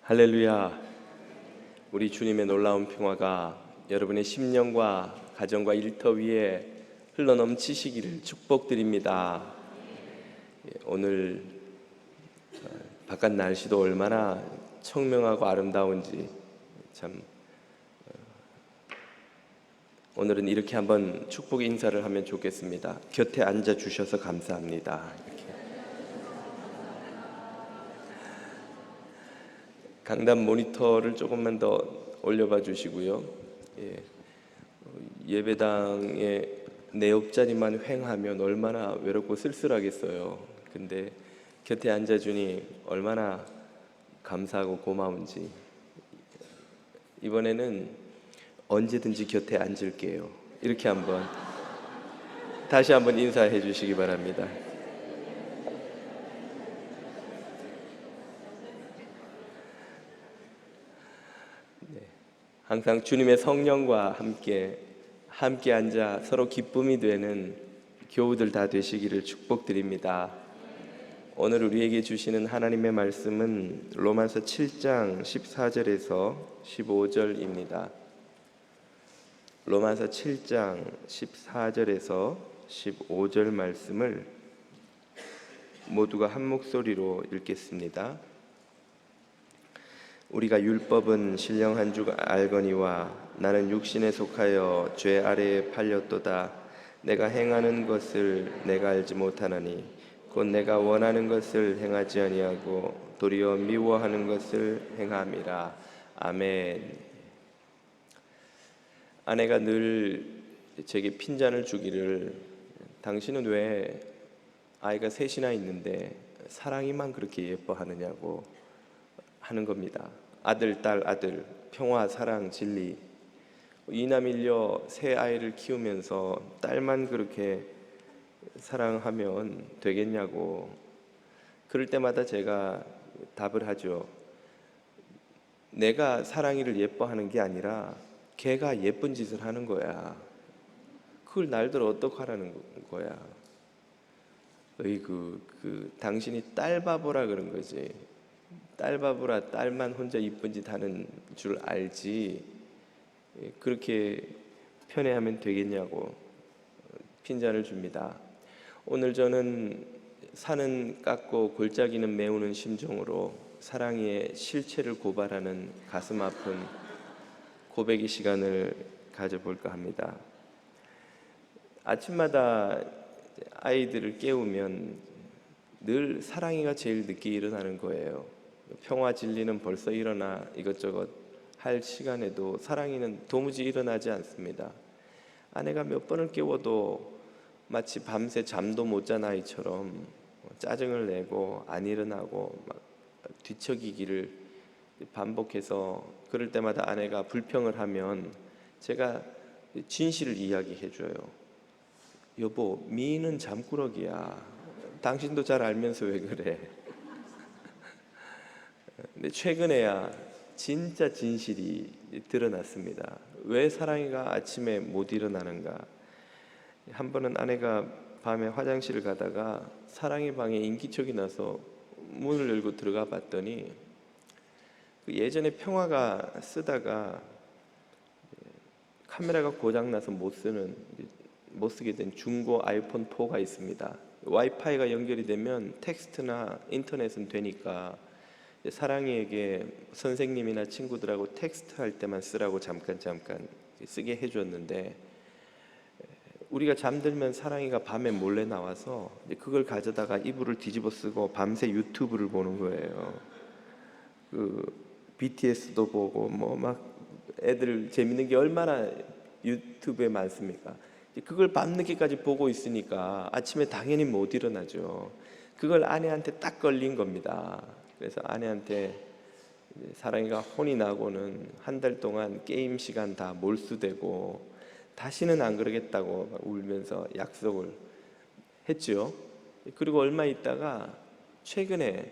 할렐루야. 우리 주님의 놀라운 평화가 여러분의 심령과 가정과 일터 위에 흘러넘치시기를 축복드립니다. 오늘 바깥 날씨도 얼마나 청명하고 아름다운지 참 오늘은 이렇게 한번 축복 인사를 하면 좋겠습니다. 곁에 앉아 주셔서 감사합니다. 이렇게. 강단 모니터를 조금만 더 올려봐 주시고요. 예배당에 내 옆자리만 횡하면 얼마나 외롭고 쓸쓸하겠어요. 근데 곁에 앉아주니 얼마나 감사하고 고마운지. 이번에는 언제든지 곁에 앉을게요. 이렇게 한번 다시 한번 인사해 주시기 바랍니다. 항상 주님의 성령과 함께 앉아 서로 기쁨이 되는 교우들 다 되시기를 축복드립니다. 오늘 우리에게 주시는 하나님의 말씀은 로마서 7장 14절에서 15절입니다. 로마서 7장 14절에서 15절 말씀을 모두가 한 목소리로 읽겠습니다. 우리가 율법은 신령한 줄 알거니와 나는 육신에 속하여 죄 아래에 팔렸도다. 내가 행하는 것을 내가 알지 못하나니 곧 내가 원하는 것을 행하지 아니하고 도리어 미워하는 것을 행함이라. 아멘. 아내가 늘 제게 핀잔을 주기를, 당신은 왜 아이가 셋이나 있는데 사랑이만 그렇게 예뻐하느냐고 하는 겁니다. 아들, 딸, 아들, 평화, 사랑, 진리. 이남일녀 세 아이를 키우면서 딸만 그렇게 사랑하면 되겠냐고. 그럴 때마다 제가 답을 하죠. 내가 사랑이를 예뻐하는 게 아니라 걔가 예쁜 짓을 하는 거야. 그걸 날들 어떡하라는 거야. 어이구, 당신이 딸 바보라 그런 거지. 딸 바보라, 딸만 혼자 이쁜 짓 하는 줄 알지 그렇게 편애하면 되겠냐고 핀잔을 줍니다. 오늘 저는 산은 깎고 골짜기는 메우는 심정으로 사랑의 실체를 고발하는 가슴 아픈 고백의 시간을 가져볼까 합니다. 아침마다 아이들을 깨우면 늘 사랑이가 제일 늦게 일어나는 거예요. 평화 진리는 벌써 일어나 이것저것 할 시간에도 사랑이는 도무지 일어나지 않습니다. 아내가 몇 번을 깨워도 마치 밤새 잠도 못 잔 아이처럼 짜증을 내고 안 일어나고 막 뒤척이기를 반복해서, 그럴 때마다 아내가 불평을 하면 제가 진실을 이야기해 줘요. 여보, 미인은 잠꾸러기야. 당신도 잘 알면서 왜 그래? 근데 최근에야 진짜 진실이 드러났습니다. 왜 사랑이가 아침에 못 일어나는가? 한 번은 아내가 밤에 화장실을 가다가 사랑이 방에 인기척이 나서 문을 열고 들어가 봤더니 예전에 평화가 쓰다가 카메라가 고장나서 못 쓰게 된 중고 아이폰 4가 있습니다. 와이파이가 연결이 되면 텍스트나 인터넷은 되니까 사랑이에게 선생님이나 친구들하고 텍스트 할 때만 쓰라고 잠깐 쓰게 해줬는데, 우리가 잠들면 사랑이가 밤에 몰래 나와서 그걸 가져다가 이불을 뒤집어 쓰고 밤새 유튜브를 보는 거예요. BTS도 보고 뭐 막 애들 재밌는 게 얼마나 유튜브에 많습니까? 그걸 밤늦게까지 보고 있으니까 아침에 당연히 못 일어나죠. 그걸 아내한테 딱 걸린 겁니다. 그래서 아내한테 사랑이가 혼이 나고는 한 달 동안 게임 시간 다 몰수되고 다시는 안 그러겠다고 막 울면서 약속을 했죠. 그리고 얼마 있다가 최근에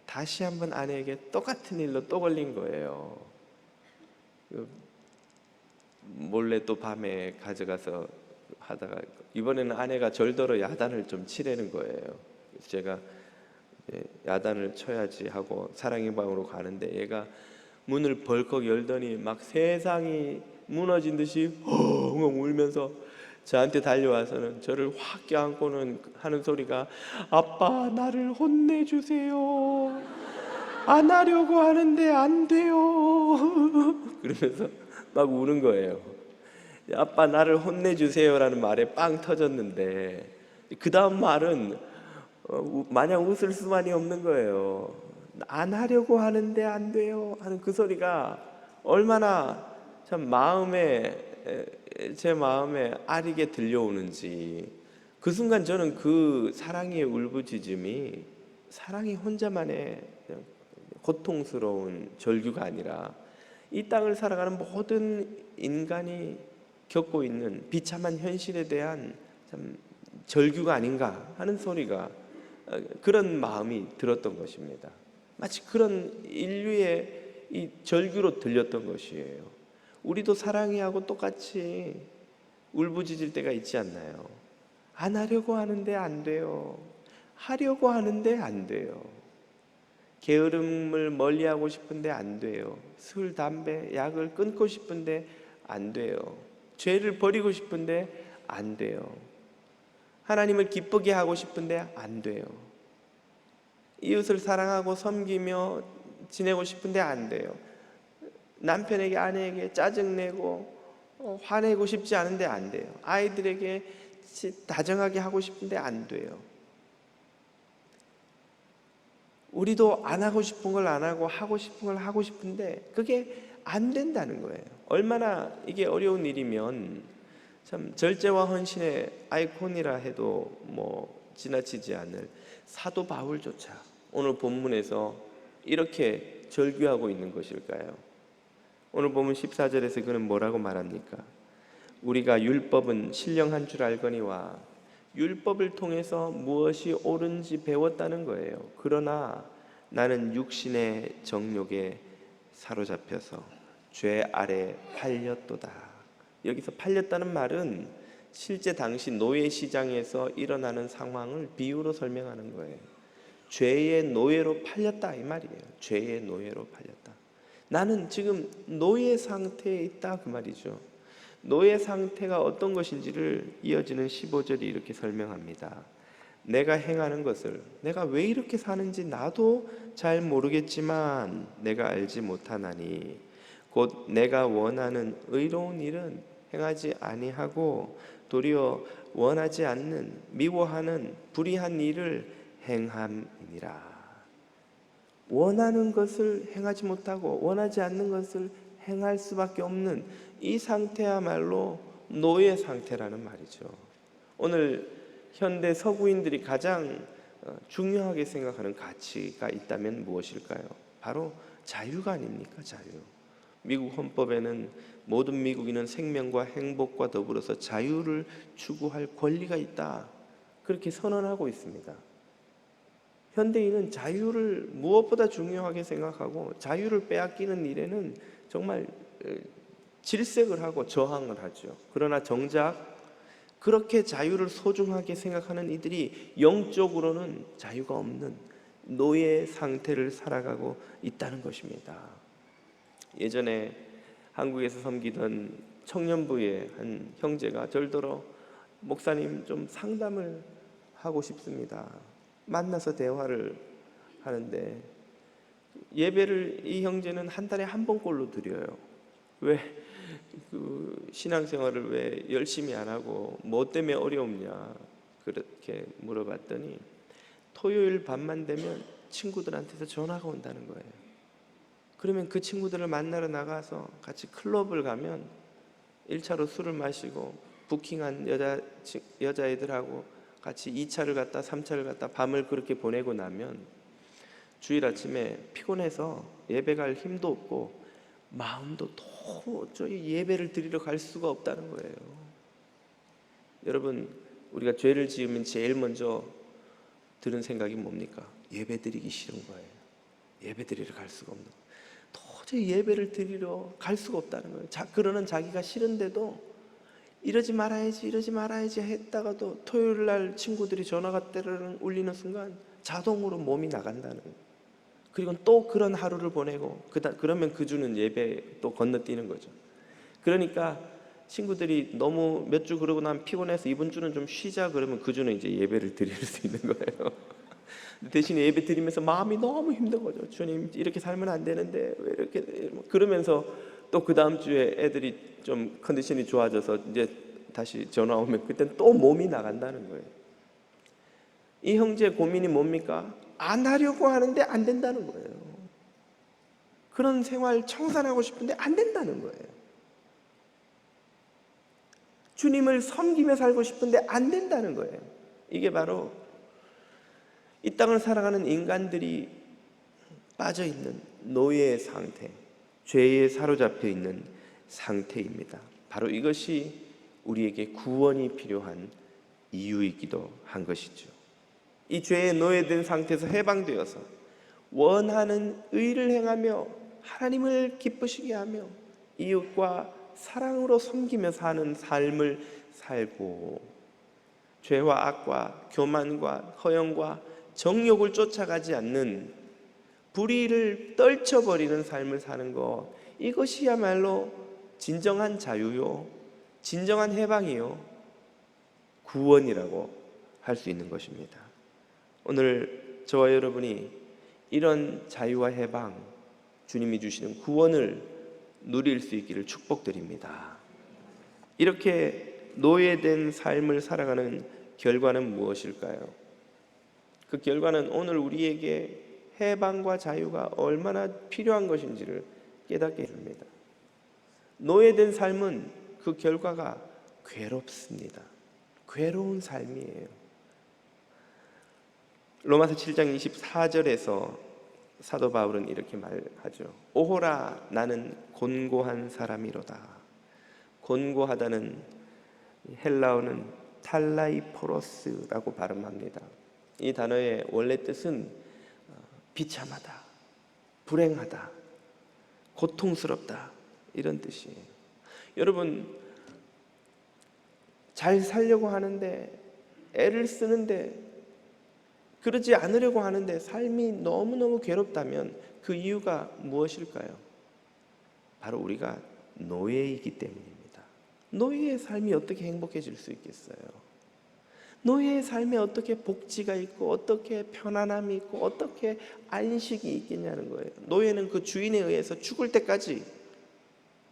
다시 한번 아내에게 똑같은 일로 또 걸린 거예요. 몰래 또 밤에 가져가서 하다가 이번에는 아내가 절더러 야단을 좀 치려는 거예요. 그래서 제가 야단을 쳐야지 하고 사랑의 방으로 가는데 얘가 문을 벌컥 열더니 막 세상이 무너진 듯이 엉엉 울면서 저한테 달려와서는 저를 확 껴안고는 하는 소리가, 아빠 나를 혼내주세요. 안 하려고 하는데 안 돼요. 그러면서 막 우는 거예요. 아빠 나를 혼내주세요라는 말에 빵 터졌는데 그 다음 말은 마냥 웃을 수만이 없는 거예요. 안 하려고 하는데 안 돼요 하는 그 소리가 얼마나 참 제 마음에 아리게 들려오는지. 그 순간 저는 그 사랑의 울부짖음이 사랑이 혼자만의 그냥 고통스러운 절규가 아니라 이 땅을 살아가는 모든 인간이 겪고 있는 비참한 현실에 대한 참 절규가 아닌가 하는 소리가, 그런 마음이 들었던 것입니다. 마치 그런 인류의 이 절규로 들렸던 것이에요. 우리도 사랑이하고 똑같이 울부짖을 때가 있지 않나요? 안 하려고 하는데 안 돼요. 하려고 하는데 안 돼요. 게으름을 멀리하고 싶은데 안 돼요. 술, 담배, 약을 끊고 싶은데 안 돼요. 죄를 버리고 싶은데 안 돼요. 하나님을 기쁘게 하고 싶은데 안 돼요. 이웃을 사랑하고 섬기며 지내고 싶은데 안 돼요. 남편에게, 아내에게 짜증내고 화내고 싶지 않은데 안 돼요. 아이들에게 다정하게 하고 싶은데 안 돼요. 우리도 안 하고 싶은 걸 안 하고 하고 싶은 걸 하고 싶은데 그게 안 된다는 거예요. 얼마나 이게 어려운 일이면 참 절제와 헌신의 아이콘이라 해도 지나치지 않을 사도 바울조차 오늘 본문에서 이렇게 절규하고 있는 것일까요? 오늘 본문 14절에서 그는 뭐라고 말합니까? 우리가 율법은 신령한 줄 알거니와, 율법을 통해서 무엇이 옳은지 배웠다는 거예요. 그러나 나는 육신의 정욕에 사로잡혀서 죄 아래 팔렸도다. 여기서 팔렸다는 말은 실제 당시 노예 시장에서 일어나는 상황을 비유로 설명하는 거예요. 죄의 노예로 팔렸다 이 말이에요. 죄의 노예로 팔렸다. 나는 지금 노예 상태에 있다 그 말이죠. 노예 상태가 어떤 것인지를 이어지는 15절이 이렇게 설명합니다. 내가 행하는 것을, 내가 왜 이렇게 사는지 나도 잘 모르겠지만 내가 알지 못하나니 곧 내가 원하는 의로운 일은 행하지 아니하고 도리어 원하지 않는 미워하는 불의한 일을 행함이니라. 원하는 것을 행하지 못하고 원하지 않는 것을 행할 수밖에 없는 이 상태야말로 노예 상태라는 말이죠. 오늘 현대 서구인들이 가장 중요하게 생각하는 가치가 있다면 무엇일까요? 바로 자유가 아닙니까? 자유. 미국 헌법에는 모든 미국인은 생명과 행복과 더불어서 자유를 추구할 권리가 있다, 그렇게 선언하고 있습니다. 현대인은 자유를 무엇보다 중요하게 생각하고 자유를 빼앗기는 일에는 정말 질색을 하고 저항을 하죠. 그러나 정작 그렇게 자유를 소중하게 생각하는 이들이 영적으로는 자유가 없는 노예 상태를 살아가고 있다는 것입니다. 예전에 한국에서 섬기던 청년부의 한 형제가 절더러 목사님 좀 상담을 하고 싶습니다. 만나서 대화를 하는데 예배를 이 형제는 한 달에 한 번꼴로 드려요. 왜 신앙생활을 왜 열심히 안 하고 뭐 때문에 어려움냐 그렇게 물어봤더니 토요일 밤만 되면 친구들한테서 전화가 온다는 거예요. 그러면 그 친구들을 만나러 나가서 같이 클럽을 가면 1차로 술을 마시고 부킹한 여자애들하고 같이 2차를 갔다 3차를 갔다 밤을 그렇게 보내고 나면 주일 아침에 피곤해서 예배 갈 힘도 없고 마음도 도저히 예배를 드리러 갈 수가 없다는 거예요. 여러분, 우리가 죄를 지으면 제일 먼저 드는 생각이 뭡니까? 예배 드리기 싫은 거예요. 예배 드리러 갈 수가 없는 거예요. 도저히 예배를 드리러 갈 수가 없다는 거예요. 그러는 자기가 싫은데도 이러지 말아야지, 이러지 말아야지 했다가도 토요일 날 친구들이 전화가 때르르 울리는 순간 자동으로 몸이 나간다는 거예요. 그리고 또 그런 하루를 보내고 그러면 그 주는 예배 또 건너뛰는 거죠. 그러니까 친구들이 너무 몇 주 그러고 나면 피곤해서 이번 주는 좀 쉬자 그러면 그 주는 이제 예배를 드릴 수 있는 거예요. 대신에 예배 드리면서 마음이 너무 힘든 거죠. 주님, 이렇게 살면 안 되는데 왜 이렇게, 그러면서 또 그 다음 주에 애들이 좀 컨디션이 좋아져서 이제 다시 전화 오면 그땐 또 몸이 나간다는 거예요. 이 형제의 고민이 뭡니까? 안 하려고 하는데 안 된다는 거예요. 그런 생활 청산하고 싶은데 안 된다는 거예요. 주님을 섬기며 살고 싶은데 안 된다는 거예요. 이게 바로 이 땅을 살아가는 인간들이 빠져있는 노예의 상태, 죄에 사로잡혀 있는 상태입니다. 바로 이것이 우리에게 구원이 필요한 이유이기도 한 것이죠. 이 죄에 노예된 상태에서 해방되어서 원하는 의를 행하며 하나님을 기쁘시게 하며 이웃과 사랑으로 섬기며 사는 삶을 살고, 죄와 악과 교만과 허영과 정욕을 쫓아가지 않는 불의를 떨쳐버리는 삶을 사는 것, 이것이야말로 진정한 자유요, 진정한 해방이요, 구원이라고 할 수 있는 것입니다. 오늘 저와 여러분이 이런 자유와 해방, 주님이 주시는 구원을 누릴 수 있기를 축복드립니다. 이렇게 노예된 삶을 살아가는 결과는 무엇일까요? 그 결과는 오늘 우리에게 해방과 자유가 얼마나 필요한 것인지를 깨닫게 해줍니다. 노예된 삶은 그 결과가 괴롭습니다. 괴로운 삶이에요. 로마서 7장 24절에서 사도 바울은 이렇게 말하죠. 오호라, 나는 곤고한 사람이로다. 곤고하다는 헬라어는 탈라이포로스라고 발음합니다. 이 단어의 원래 뜻은 비참하다, 불행하다, 고통스럽다, 이런 뜻이에요. 여러분, 잘 살려고 하는데, 애를 쓰는데, 그러지 않으려고 하는데 삶이 너무너무 괴롭다면 그 이유가 무엇일까요? 바로 우리가 노예이기 때문입니다. 노예의 삶이 어떻게 행복해질 수 있겠어요? 노예의 삶에 어떻게 복지가 있고 어떻게 편안함이 있고 어떻게 안식이 있겠냐는 거예요. 노예는 그 주인에 의해서 죽을 때까지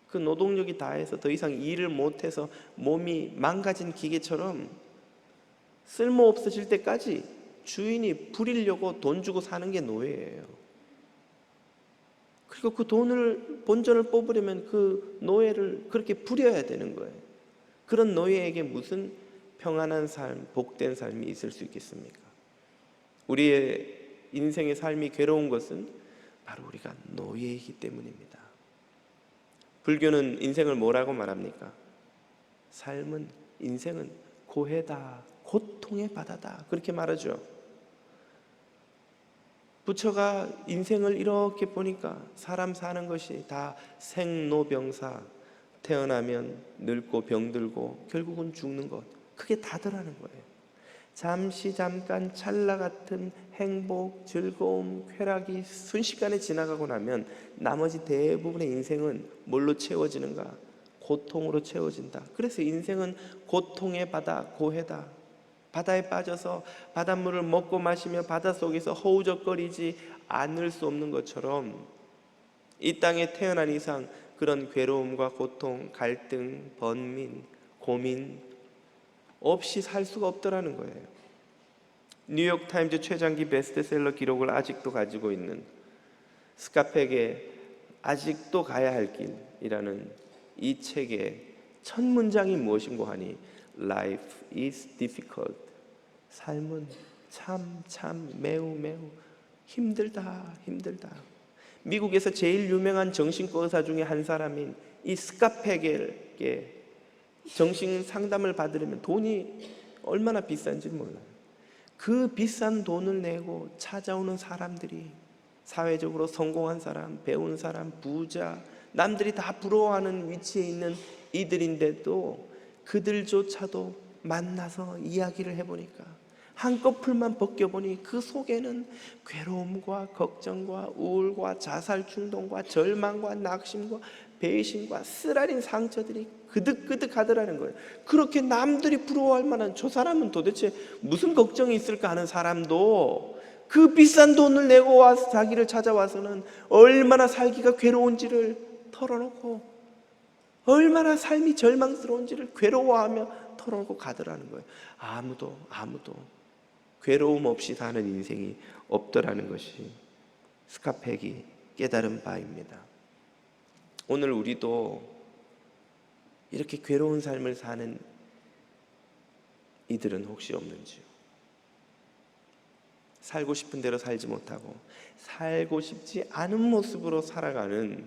그 노동력이 다해서 더 이상 일을 못해서 몸이 망가진 기계처럼 쓸모없어질 때까지 주인이 부리려고 돈 주고 사는 게 노예예요. 그리고 그 돈을, 본전을 뽑으려면 그 노예를 그렇게 부려야 되는 거예요. 그런 노예에게 무슨 평안한 삶, 복된 삶이 있을 수 있겠습니까? 우리의 인생의 삶이 괴로운 것은 바로 우리가 노예이기 때문입니다. 불교는 인생을 뭐라고 말합니까? 인생은 고해다, 고통의 바다다, 그렇게 말하죠. 부처가 인생을 이렇게 보니까 사람 사는 것이 다 생로병사, 태어나면 늙고 병들고 결국은 죽는 것, 그게 다더라는 거예요. 잠깐 찰나 같은 행복, 즐거움, 쾌락이 순식간에 지나가고 나면 나머지 대부분의 인생은 뭘로 채워지는가? 고통으로 채워진다. 그래서 인생은 고통의 바다, 고해다. 바다에 빠져서 바닷물을 먹고 마시며 바닷속에서 허우적거리지 않을 수 없는 것처럼 이 땅에 태어난 이상 그런 괴로움과 고통, 갈등, 번민, 고민 없이 살 수가 없더라는 거예요. 뉴욕타임즈 최장기 베스트셀러 기록을 아직도 가지고 있는 스카펙의 아직도 가야 할 길이라는 이 책의 첫 문장이 무엇인고 하니 Life is difficult. 삶은 참 매우 힘들다. 미국에서 제일 유명한 정신과 의사 중에 한 사람인 이 스카펙에게 정신 상담을 받으려면 돈이 얼마나 비싼지 몰라요. 그 비싼 돈을 내고 찾아오는 사람들이 사회적으로 성공한 사람, 배운 사람, 부자, 남들이 다 부러워하는 위치에 있는 이들인데도 그들조차도 만나서 이야기를 해보니까 한꺼풀만 벗겨보니 그 속에는 괴로움과 걱정과 우울과 자살 충동과 절망과 낙심과 배신과 쓰라린 상처들이 그득그득 하더라는 거예요. 그렇게 남들이 부러워할 만한 저 사람은 도대체 무슨 걱정이 있을까 하는 사람도 그 비싼 돈을 내고 와서 자기를 찾아와서는 얼마나 살기가 괴로운지를 털어놓고 얼마나 삶이 절망스러운지를 괴로워하며 털어놓고 가더라는 거예요. 아무도 괴로움 없이 사는 인생이 없더라는 것이 스카펙이 깨달은 바입니다. 오늘 우리도 이렇게 괴로운 삶을 사는 이들은 혹시 없는지요? 살고 싶은 대로 살지 못하고 살고 싶지 않은 모습으로 살아가는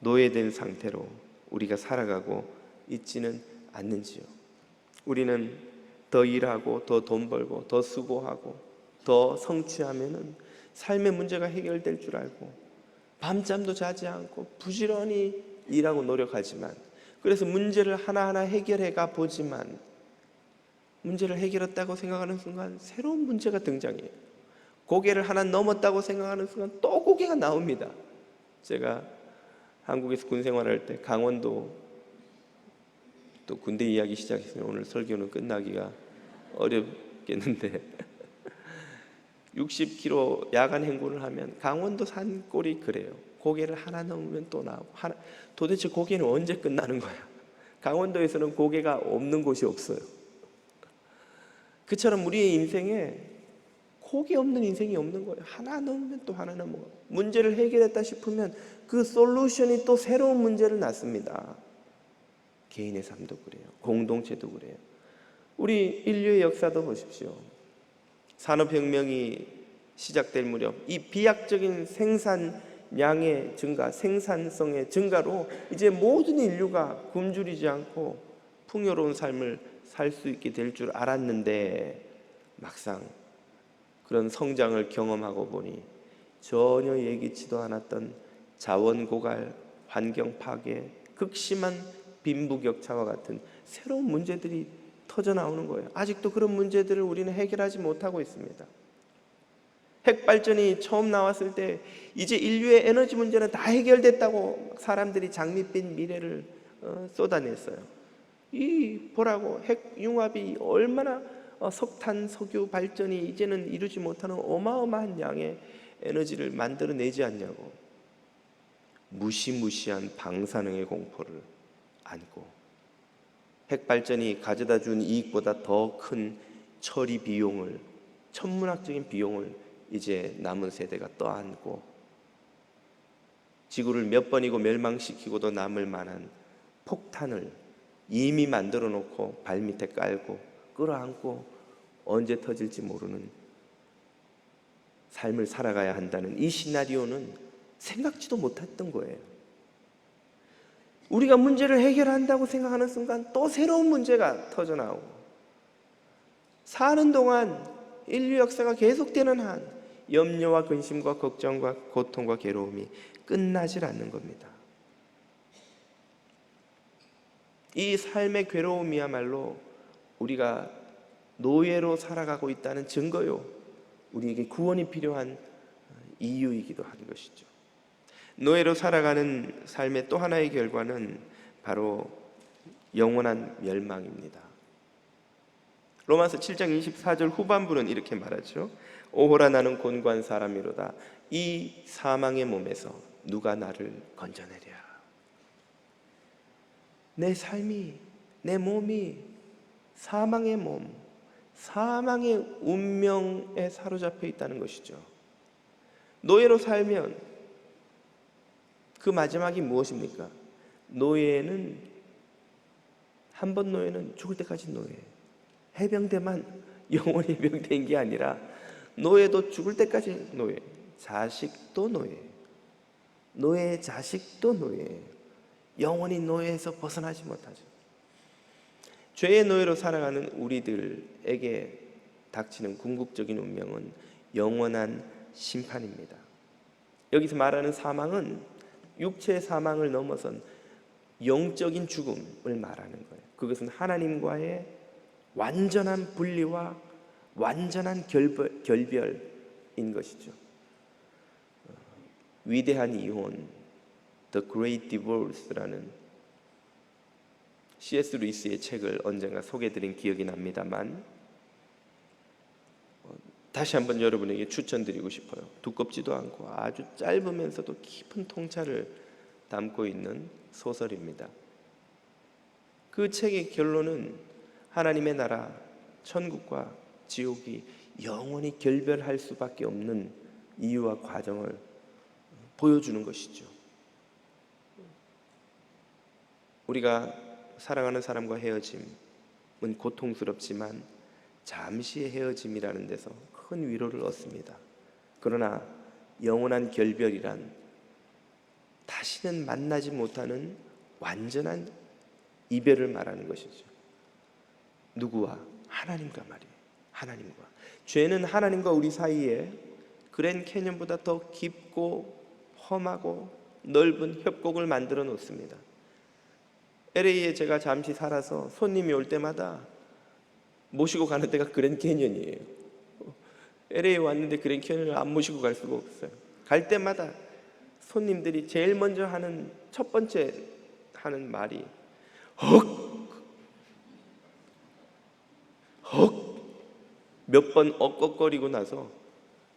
노예된 상태로 우리가 살아가고 있지는 않는지요? 우리는 더 일하고 더 돈 벌고 더 수고하고 더 성취하면은 삶의 문제가 해결될 줄 알고 밤잠도 자지 않고 부지런히 일하고 노력하지만, 그래서 문제를 하나하나 해결해 가 보지만 문제를 해결했다고 생각하는 순간 새로운 문제가 등장해요. 고개를 하나 넘었다고 생각하는 순간 또 고개가 나옵니다. 제가 한국에서 군 생활할 때 강원도, 또 군대 이야기 시작했으면 오늘 설교는 끝나기가 어렵겠는데 60km 야간 행군을 하면 강원도 산골이 그래요. 고개를 하나 넘으면 또 나오고 도대체 고개는 언제 끝나는 거야? 강원도에서는 고개가 없는 곳이 없어요. 그처럼 우리의 인생에 고개 없는 인생이 없는 거예요. 하나 넘으면 또 하나 넘어가. 문제를 해결했다 싶으면 그 솔루션이 또 새로운 문제를 낳습니다. 개인의 삶도 그래요. 공동체도 그래요. 우리 인류의 역사도 보십시오. 산업혁명이 시작될 무렵 이 비약적인 생산량의 증가, 생산성의 증가로 이제 모든 인류가 굶주리지 않고 풍요로운 삶을 살 수 있게 될 줄 알았는데 막상 그런 성장을 경험하고 보니 전혀 예기치도 않았던 자원 고갈, 환경 파괴, 극심한 빈부격차와 같은 새로운 문제들이 터져 나오는 거예요. 아직도 그런 문제들을 우리는 해결하지 못하고 있습니다. 핵발전이 처음 나왔을 때 이제 인류의 에너지 문제는 다 해결됐다고 사람들이 장밋빛 미래를 쏟아냈어요. 보라고 핵융합이 얼마나 석탄, 석유 발전이 이제는 이루지 못하는 어마어마한 양의 에너지를 만들어내지 않냐고. 무시무시한 방사능의 공포를 안고 핵발전이 가져다준 이익보다 더 큰 처리 비용을, 천문학적인 비용을 이제 남은 세대가 떠안고 지구를 몇 번이고 멸망시키고도 남을 만한 폭탄을 이미 만들어 놓고 발밑에 깔고 끌어안고 언제 터질지 모르는 삶을 살아가야 한다는 이 시나리오는 생각지도 못했던 거예요. 우리가 문제를 해결한다고 생각하는 순간 또 새로운 문제가 터져 나오고 사는 동안 인류 역사가 계속되는 한 염려와 근심과 걱정과 고통과 괴로움이 끝나질 않는 겁니다. 이 삶의 괴로움이야말로 우리가 노예로 살아가고 있다는 증거요, 우리에게 구원이 필요한 이유이기도 한 것이죠. 노예로 살아가는 삶의 또 하나의 결과는 바로 영원한 멸망입니다. 로마서 7장 24절 후반부는 이렇게 말하죠. 오호라 나는 곤고한 사람이로다. 이 사망의 몸에서 누가 나를 건져내랴. 내 삶이, 내 몸이 사망의 몸, 사망의 운명에 사로잡혀 있다는 것이죠. 노예로 살면 그 마지막이 무엇입니까? 노예는 한 번 노예는 죽을 때까지 노예. 해병대만 영원히 해병대인 게 아니라 노예도 죽을 때까지 노예. 자식도 노예. 노예의 자식도 노예. 영원히 노예에서 벗어나지 못하죠. 죄의 노예로 살아가는 우리들에게 닥치는 궁극적인 운명은 영원한 심판입니다. 여기서 말하는 사망은 육체의 사망을 넘어선 영적인 죽음을 말하는 거예요. 그것은 하나님과의 완전한 분리와 완전한 결별인 것이죠. 위대한 이혼, The Great Divorce라는 C.S. 루이스의 책을 언젠가 소개해드린 기억이 납니다만 다시 한번 여러분에게 추천드리고 싶어요. 두껍지도 않고 아주 짧으면서도 깊은 통찰을 담고 있는 소설입니다. 그 책의 결론은 하나님의 나라, 천국과 지옥이 영원히 결별할 수밖에 없는 이유와 과정을 보여주는 것이죠. 우리가 사랑하는 사람과 헤어짐은 고통스럽지만 잠시의 헤어짐이라는 데서 큰 위로를 얻습니다. 그러나 영원한 결별이란 다시는 만나지 못하는 완전한 이별을 말하는 것이죠. 누구와? 하나님과 말이에요. 하나님과. 죄는 하나님과 우리 사이에 그랜 캐년보다 더 깊고 험하고 넓은 협곡을 만들어 놓습니다. LA에 제가 잠시 살아서 손님이 올 때마다 모시고 가는 데가 그랜 캐년이에요. LA에 왔는데 그랜 캐년을 안 모시고 갈 수가 없어요. 갈 때마다 손님들이 제일 먼저 하는 첫 번째 하는 말이 헉 몇 번 엇꺽거리고 나서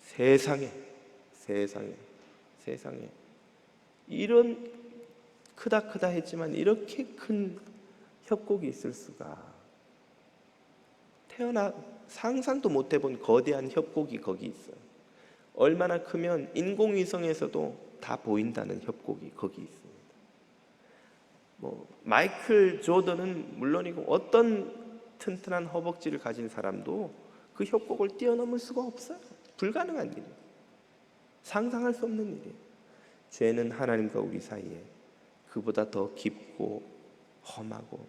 세상에 이런 크다 했지만 이렇게 큰 협곡이 있을 수가, 태어나 상상도 못 해본 거대한 협곡이 거기 있어요. 얼마나 크면 인공위성에서도 다 보인다는 협곡이 거기 있습니다. 마이클 조던은 물론이고 어떤 튼튼한 허벅지를 가진 사람도 그 협곡을 뛰어넘을 수가 없어요. 불가능한 일이에요. 상상할 수 없는 일이에요. 죄는 하나님과 우리 사이에 그보다 더 깊고 험하고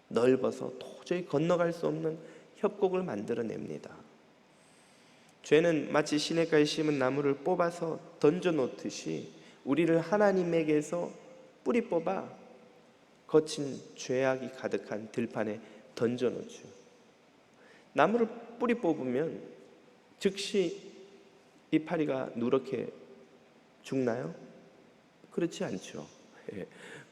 넓어서 도저히 건너갈 수 없는 협곡을 만들어냅니다. 죄는 마치 시냇가에 심은 나무를 뽑아서 던져놓듯이 우리를 하나님에게서 뿌리 뽑아 거친 죄악이 가득한 들판에 던져놓죠. 나무를 뿌리 뽑으면 즉시 이파리가 누렇게 죽나요? 그렇지 않죠.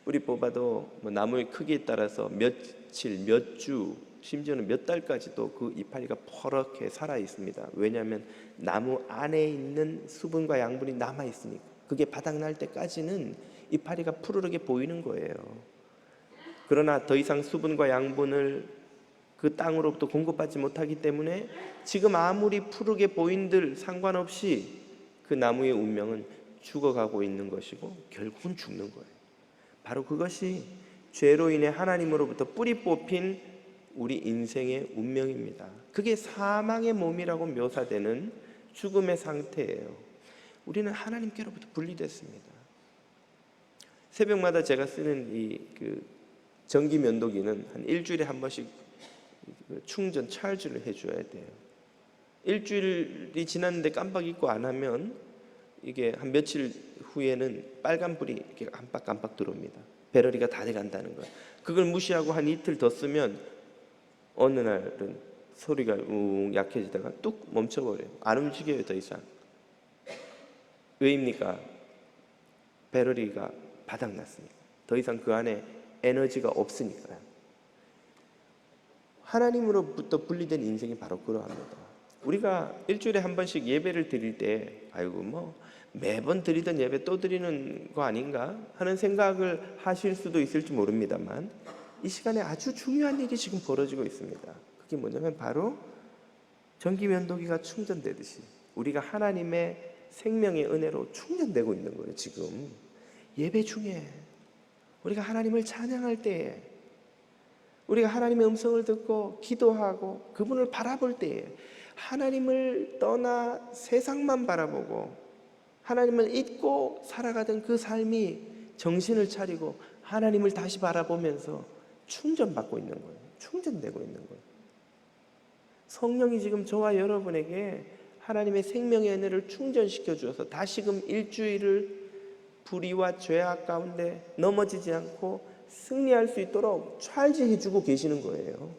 뿌리 뽑아도 나무의 크기에 따라서 며칠, 몇 주, 심지어는 몇 달까지도 그 이파리가 퍼렇게 살아 있습니다. 왜냐하면 나무 안에 있는 수분과 양분이 남아 있으니까. 그게 바닥날 때까지는 이파리가 푸르르게 보이는 거예요. 그러나 더 이상 수분과 양분을 그 땅으로부터 공급받지 못하기 때문에 지금 아무리 푸르게 보인들 상관없이 그 나무의 운명은 죽어가고 있는 것이고 결국은 죽는 거예요. 바로 그것이 죄로 인해 하나님으로부터 뿌리 뽑힌 우리 인생의 운명입니다. 그게 사망의 몸이라고 묘사되는 죽음의 상태예요. 우리는 하나님께로부터 분리됐습니다. 새벽마다 제가 쓰는 전기 면도기는 한 일주일에 한 번씩 충전 차지를 해줘야 돼요. 일주일이 지났는데 깜빡 잊고 안 하면 이게 한 며칠 후에는 빨간불이 이렇게 깜빡깜빡 들어옵니다. 배터리가 다 돼간다는 거예요. 그걸 무시하고 한 이틀 더 쓰면 어느 날은 소리가 약해지다가 뚝 멈춰버려요. 안 움직여요. 더 이상. 왜입니까? 배터리가 바닥났으니까. 더 이상 그 안에 에너지가 없으니까요. 하나님으로부터 분리된 인생이 바로 그러합니다. 우리가 일주일에 한 번씩 예배를 드릴 때 매번 드리던 예배 또 드리는 거 아닌가 하는 생각을 하실 수도 있을지 모릅니다만 이 시간에 아주 중요한 일이 지금 벌어지고 있습니다. 그게 뭐냐면 바로 전기면도기가 충전되듯이 우리가 하나님의 생명의 은혜로 충전되고 있는 거예요. 지금 예배 중에 우리가 하나님을 찬양할 때에, 우리가 하나님의 음성을 듣고 기도하고 그분을 바라볼 때에, 하나님을 떠나 세상만 바라보고 하나님을 잊고 살아가던 그 삶이 정신을 차리고 하나님을 다시 바라보면서 충전받고 있는 거예요. 충전되고 있는 거예요. 성령이 지금 저와 여러분에게 하나님의 생명의 은혜를 충전시켜 주어서 다시금 일주일을 불의와 죄악 가운데 넘어지지 않고 승리할 수 있도록 찰지해 주고 계시는 거예요.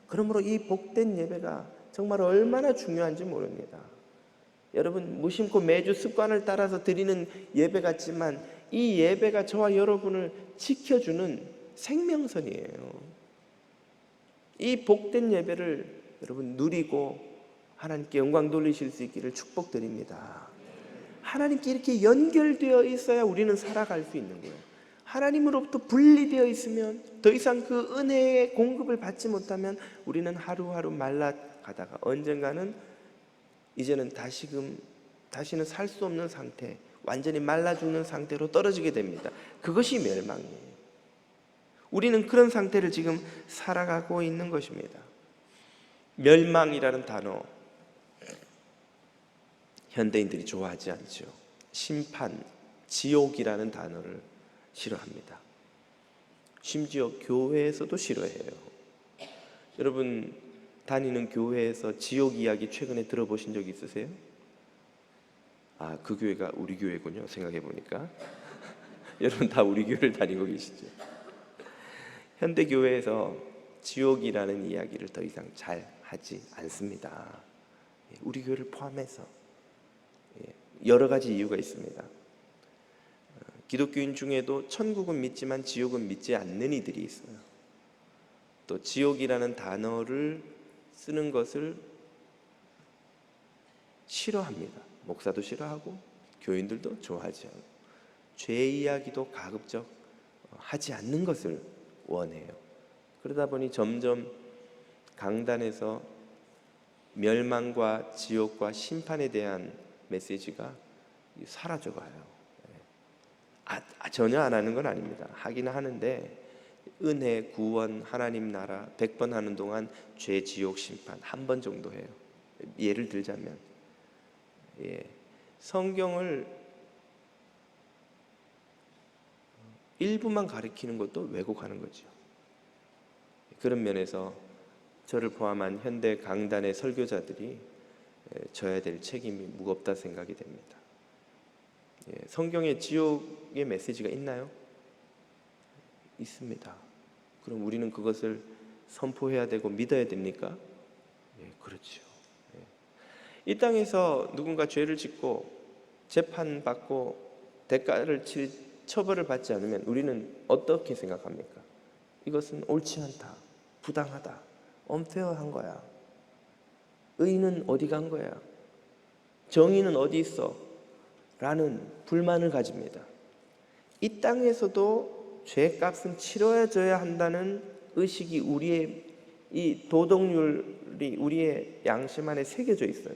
그러므로 이 복된 예배가 정말 얼마나 중요한지 모릅니다. 여러분, 무심코 매주 습관을 따라서 드리는 예배 같지만 이 예배가 저와 여러분을 지켜주는 생명선이에요. 이 복된 예배를 여러분 누리고 하나님께 영광 돌리실 수 있기를 축복드립니다. 하나님께 이렇게 연결되어 있어야 우리는 살아갈 수 있는 거예요. 하나님으로부터 분리되어 있으면 더 이상 그 은혜의 공급을 받지 못하면 우리는 하루하루 말라가다가 언젠가는 이제는 다시는 살 수 없는 상태, 완전히 말라 죽는 상태로 떨어지게 됩니다. 그것이 멸망이에요. 우리는 그런 상태를 지금 살아가고 있는 것입니다. 멸망이라는 단어, 현대인들이 좋아하지 않죠. 심판, 지옥이라는 단어를 싫어합니다. 심지어 교회에서도 싫어해요. 여러분, 다니는 교회에서 지옥 이야기 최근에 들어보신 적 있으세요? 아, 그 교회가 우리 교회군요. 생각해 보니까 여러분 다 우리 교회를 다니고 계시죠. 현대 교회에서 지옥이라는 이야기를 더 이상 잘 하지 않습니다. 우리 교회를 포함해서 여러 가지 이유가 있습니다. 기독교인 중에도 천국은 믿지만 지옥은 믿지 않는 이들이 있어요. 또 지옥이라는 단어를 쓰는 것을 싫어합니다. 목사도 싫어하고 교인들도 좋아하지 않고 죄 이야기도 가급적 하지 않는 것을 원해요. 그러다 보니 점점 강단에서 멸망과 지옥과 심판에 대한 메시지가 사라져가요. 전혀 안 하는 건 아닙니다. 하긴 하는데 은혜, 구원, 하나님 나라 100번 하는 동안 죄, 지옥, 심판 한 번 정도 해요. 예를 들자면 성경을 일부만 가리키는 것도 왜곡하는 거죠. 그런 면에서 저를 포함한 현대 강단의 설교자들이 져야 될 책임이 무겁다 생각이 됩니다. 성경에 지옥의 메시지가 있나요? 있습니다. 그럼 우리는 그것을 선포해야 되고 믿어야 됩니까? 그렇죠. 이 땅에서 누군가 죄를 짓고 재판받고 대가를 칠 처벌을 받지 않으면 우리는 어떻게 생각합니까? 이것은 옳지 않다, 부당하다, 언페어한 거야. 의는 어디 간 거야? 정의는 어디 있어? 라는 불만을 가집니다. 이 땅에서도 죄값은 치러져야 한다는 의식이 우리의 이 도덕률이 우리의 양심 안에 새겨져 있어요.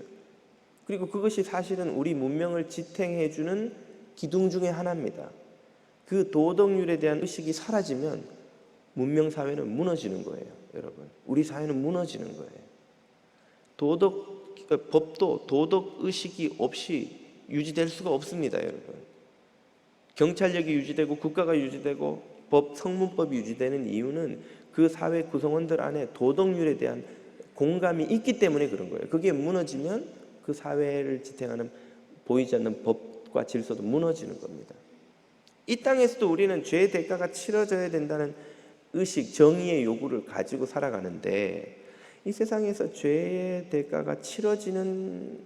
그리고 그것이 사실은 우리 문명을 지탱해주는 기둥 중에 하나입니다. 그 도덕률에 대한 의식이 사라지면 문명 사회는 무너지는 거예요. 여러분, 우리 사회는 무너지는 거예요. 법도 도덕 의식이 없이 유지될 수가 없습니다. 여러분, 경찰력이 유지되고 국가가 유지되고 성문법이 유지되는 이유는 그 사회 구성원들 안에 도덕률에 대한 공감이 있기 때문에 그런 거예요. 그게 무너지면 그 사회를 지탱하는 보이지 않는 법과 질서도 무너지는 겁니다. 이 땅에서도 우리는 죄의 대가가 치러져야 된다는 의식, 정의의 요구를 가지고 살아가는데 이 세상에서 죄의 대가가 치러지는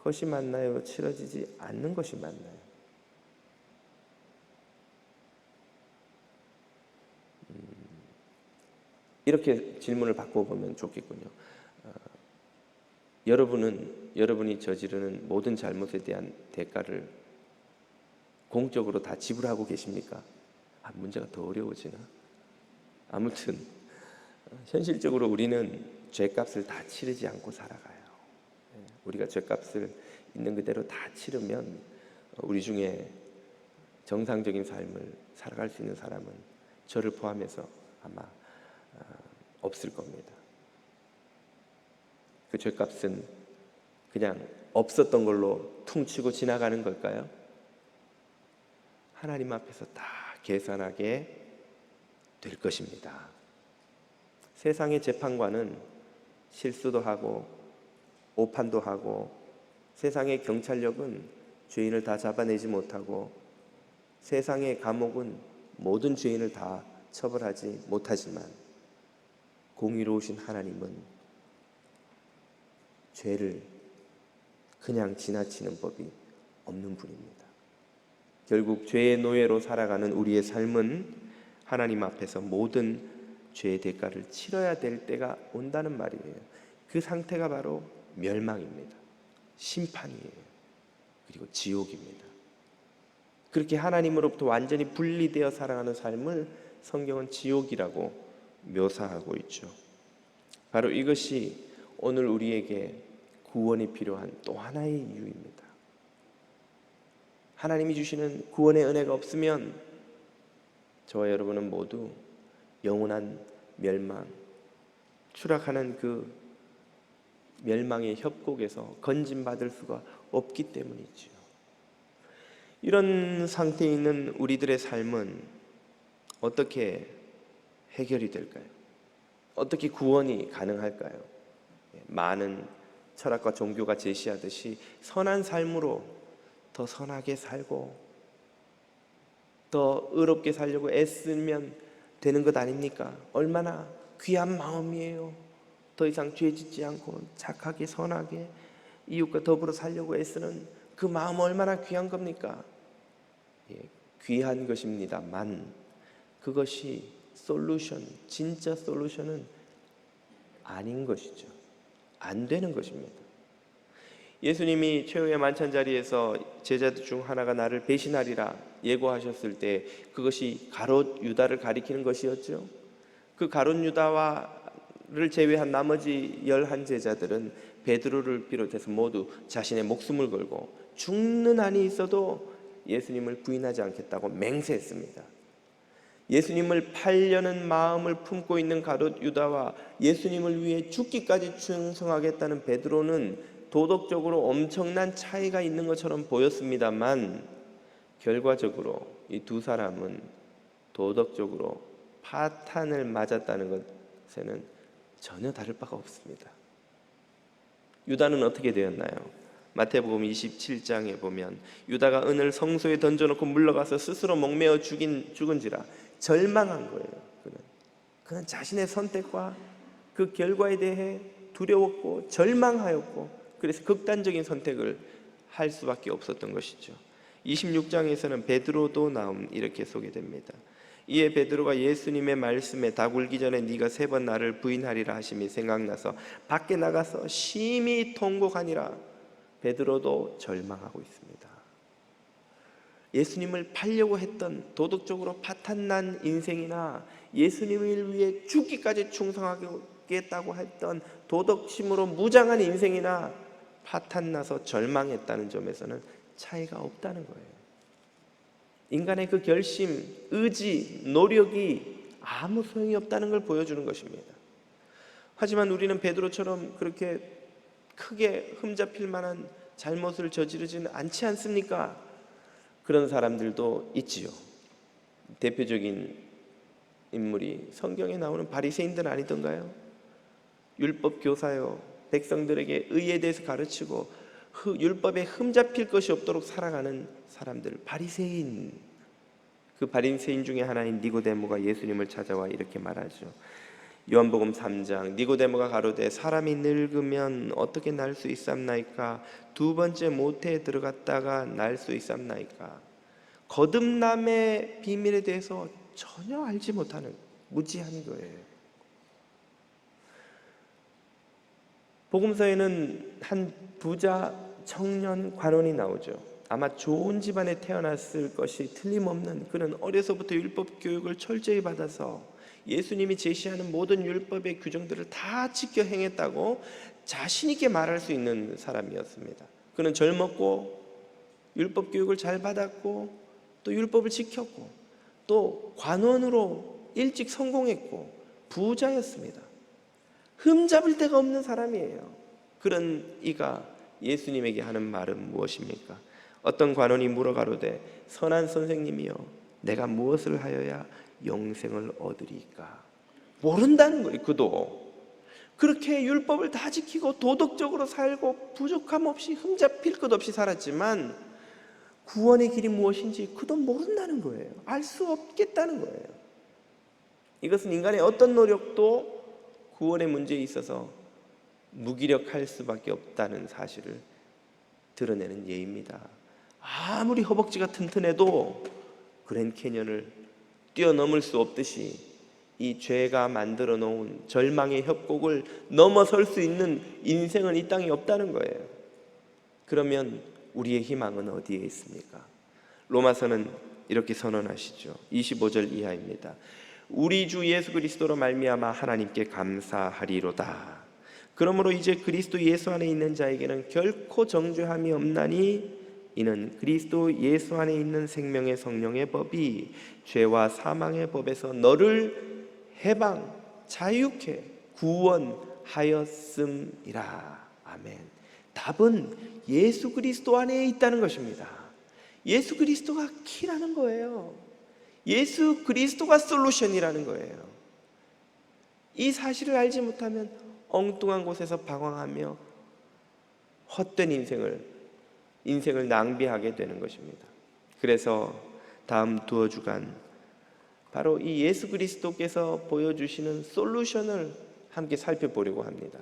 것이 맞나요? 치러지지 않는 것이 맞나요? 이렇게 질문을 바꿔보면 좋겠군요. 여러분이 저지르는 모든 잘못에 대한 대가를 공적으로 다 지불하고 계십니까? 문제가 더 어려워지나? 아무튼 현실적으로 우리는 죄값을 다 치르지 않고 살아가요. 우리가 죄값을 있는 그대로 다 치르면 우리 중에 정상적인 삶을 살아갈 수 있는 사람은 저를 포함해서 아마 없을 겁니다. 그 죄값은 그냥 없었던 걸로 퉁치고 지나가는 걸까요? 하나님 앞에서 다 계산하게 될 것입니다. 세상의 재판관은 실수도 하고 오판도 하고 세상의 경찰력은 죄인을 다 잡아내지 못하고 세상의 감옥은 모든 죄인을 다 처벌하지 못하지만 공의로우신 하나님은 죄를 그냥 지나치는 법이 없는 분입니다. 결국 죄의 노예로 살아가는 우리의 삶은 하나님 앞에서 모든 죄의 대가를 치러야 될 때가 온다는 말이에요. 그 상태가 바로 멸망입니다. 심판이에요. 그리고 지옥입니다. 그렇게 하나님으로부터 완전히 분리되어 살아가는 삶을 성경은 지옥이라고 묘사하고 있죠. 바로 이것이 오늘 우리에게 구원이 필요한 또 하나의 이유입니다. 하나님이 주시는 구원의 은혜가 없으면 저와 여러분은 모두 영원한 멸망, 추락하는 그 멸망의 협곡에서 건진받을 수가 없기 때문이죠. 이런 상태에 있는 우리들의 삶은 어떻게 해결이 될까요? 어떻게 구원이 가능할까요? 많은 철학과 종교가 제시하듯이 선한 삶으로 더 선하게 살고 더 의롭게 살려고 애쓰면 되는 것 아닙니까? 얼마나 귀한 마음이에요. 더 이상 죄 짓지 않고 착하게 선하게 이웃과 더불어 살려고 애쓰는 그 마음 얼마나 귀한 겁니까? 귀한 것입니다만 그것이 솔루션, 진짜 솔루션은 아닌 것이죠. 안 되는 것입니다. 예수님이 최후의 만찬 자리에서 제자들 중 하나가 나를 배신하리라 예고하셨을 때 그것이 가롯 유다를 가리키는 것이었죠. 그 가롯 유다를 제외한 나머지 11 제자들은 베드로를 비롯해서 모두 자신의 목숨을 걸고 죽는 한이 있어도 예수님을 부인하지 않겠다고 맹세했습니다. 예수님을 팔려는 마음을 품고 있는 가롯 유다와 예수님을 위해 죽기까지 충성하겠다는 베드로는 도덕적으로 엄청난 차이가 있는 것처럼 보였습니다만 결과적으로 이 두 사람은 도덕적으로 파탄을 맞았다는 것에는 전혀 다를 바가 없습니다. 유다는 어떻게 되었나요? 마태복음 27장에 보면 유다가 은을 성소에 던져놓고 물러가서 스스로 목매어 죽은지라 절망한 거예요. 그는 자신의 선택과 그 결과에 대해 두려웠고 절망하였고 그래서 극단적인 선택을 할 수밖에 없었던 것이죠. 26장에서는 베드로도 이렇게 소개됩니다. 이에 베드로가 예수님의 말씀에 닭 울기 전에 네가 3번 나를 부인하리라 하심이 생각나서 밖에 나가서 심히 통곡하니라. 베드로도 절망하고 있습니다. 예수님을 팔려고 했던 도덕적으로 파탄난 인생이나 예수님을 위해 죽기까지 충성하겠다고 했던 도덕심으로 무장한 인생이나 파탄나서 절망했다는 점에서는 차이가 없다는 거예요. 인간의 그 결심, 의지, 노력이 아무 소용이 없다는 걸 보여주는 것입니다. 하지만 우리는 베드로처럼 그렇게 크게 흠잡힐 만한 잘못을 저지르지는 않지 않습니까? 그런 사람들도 있지요. 대표적인 인물이 성경에 나오는 바리새인들 아니던가요? 율법 교사요, 백성들에게 의에 대해서 가르치고 율법에 흠잡힐 것이 없도록 살아가는 사람들, 바리새인. 그 바리새인 중에 하나인 니고데모가 예수님을 찾아와 이렇게 말하죠. 요한복음 3장 니고데모가 가로되 사람이 늙으면 어떻게 날 수 있삼나이까? 2번째 모태에 들어갔다가 날 수 있삼나이까? 거듭남의 비밀에 대해서 전혀 알지 못하는 무지한 거예요. 복음서에는 한 부자 청년 관원이 나오죠. 아마 좋은 집안에 태어났을 것이 틀림없는 그런 어려서부터 율법 교육을 철저히 받아서 예수님이 제시하는 모든 율법의 규정들을 다 지켜 행했다고 자신 있게 말할 수 있는 사람이었습니다. 그는 젊었고 율법 교육을 잘 받았고 또 율법을 지켰고 또 관원으로 일찍 성공했고 부자였습니다. 흠잡을 데가 없는 사람이에요. 그런 이가 예수님에게 하는 말은 무엇입니까? 어떤 관원이 물어가로되 선한 선생님이여 내가 무엇을 하여야 영생을 얻으리까? 모른다는 거예요. 그도 그렇게 율법을 다 지키고 도덕적으로 살고 부족함 없이 흠잡힐 것 없이 살았지만 구원의 길이 무엇인지 그도 모른다는 거예요. 알 수 없겠다는 거예요. 이것은 인간의 어떤 노력도 구원의 문제에 있어서 무기력할 수밖에 없다는 사실을 드러내는 예입니다. 아무리 허벅지가 튼튼해도 그랜 캐년을 뛰어넘을 수 없듯이 이 죄가 만들어 놓은 절망의 협곡을 넘어설 수 있는 인생은 이 땅에 없다는 거예요. 그러면 우리의 희망은 어디에 있습니까? 로마서는 이렇게 선언하시죠. 25절 이하입니다. 우리 주 예수 그리스도로 말미암아 하나님께 감사하리로다. 그러므로 이제 그리스도 예수 안에 있는 자에게는 결코 정죄함이 없나니 이는 그리스도 예수 안에 있는 생명의 성령의 법이 죄와 사망의 법에서 너를 해방, 자유케 구원하였음이라. 아멘. 답은 예수 그리스도 안에 있다는 것입니다. 예수 그리스도가 키라는 거예요. 예수 그리스도가 솔루션이라는 거예요. 이 사실을 알지 못하면 엉뚱한 곳에서 방황하며 헛된 인생을 낭비하게 되는 것입니다. 그래서 다음 두어 주간 바로 이 예수 그리스도께서 보여주시는 솔루션을 함께 살펴보려고 합니다.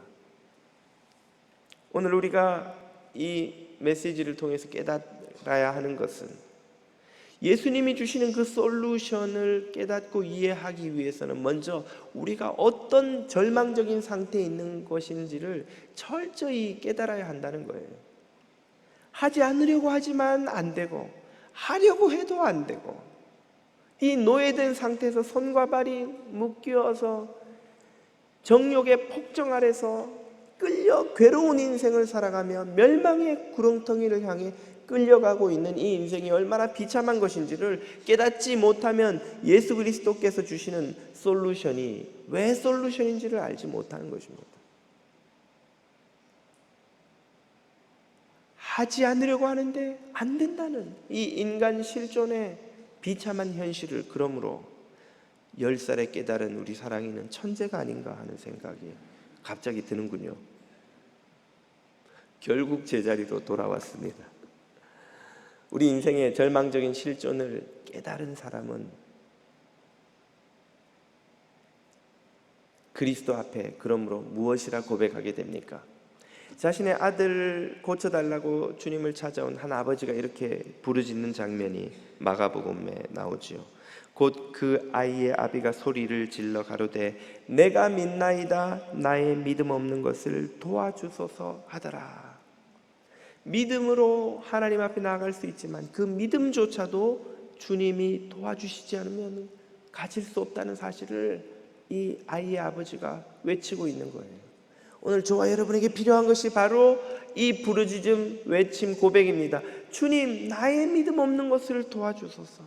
오늘 우리가 이 메시지를 통해서 깨달아야 하는 것은 예수님이 주시는 그 솔루션을 깨닫고 이해하기 위해서는 먼저 우리가 어떤 절망적인 상태에 있는 것인지를 철저히 깨달아야 한다는 거예요. 하지 않으려고 하지만 안 되고, 하려고 해도 안 되고, 이 노예된 상태에서 손과 발이 묶여서 정욕의 폭정 아래서 끌려 괴로운 인생을 살아가며 멸망의 구렁텅이를 향해 끌려가고 있는 이 인생이 얼마나 비참한 것인지를 깨닫지 못하면 예수 그리스도께서 주시는 솔루션이 왜 솔루션인지를 알지 못하는 것입니다. 하지 않으려고 하는데 안 된다는 이 인간 실존의 비참한 현실을 그러므로 10살에 깨달은 우리 사랑이는 천재가 아닌가 하는 생각이 갑자기 드는군요. 결국 제자리로 돌아왔습니다. 우리 인생의 절망적인 실존을 깨달은 사람은 그리스도 앞에 그러므로 무엇이라 고백하게 됩니까? 자신의 아들 고쳐달라고 주님을 찾아온 한 아버지가 이렇게 부르짖는 장면이 마가복음에 나오지요. 곧 그 아이의 아비가 소리를 질러 가로되 내가 믿나이다 나의 믿음 없는 것을 도와주소서 하더라. 믿음으로 하나님 앞에 나아갈 수 있지만 그 믿음조차도 주님이 도와주시지 않으면 가질 수 없다는 사실을 이 아이의 아버지가 외치고 있는 거예요. 오늘 저와 여러분에게 필요한 것이 바로 이 부르짖음 외침 고백입니다. 주님, 나의 믿음 없는 것을 도와주소서.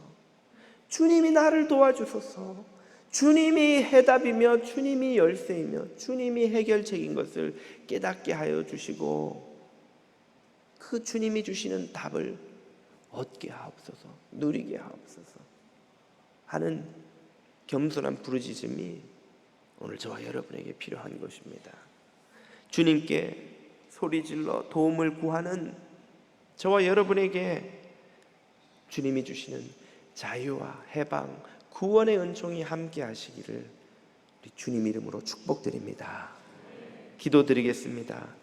주님이 나를 도와주소서. 주님이 해답이며 주님이 열쇠이며 주님이 해결책인 것을 깨닫게 하여 주시고 그 주님이 주시는 답을 얻게 하옵소서, 누리게 하옵소서 하는 겸손한 부르짖음이 오늘 저와 여러분에게 필요한 것입니다. 주님께 소리질러 도움을 구하는 저와 여러분에게 주님이 주시는 자유와 해방, 구원의 은총이 함께 하시기를 우리 주님 이름으로 축복드립니다. 기도드리겠습니다.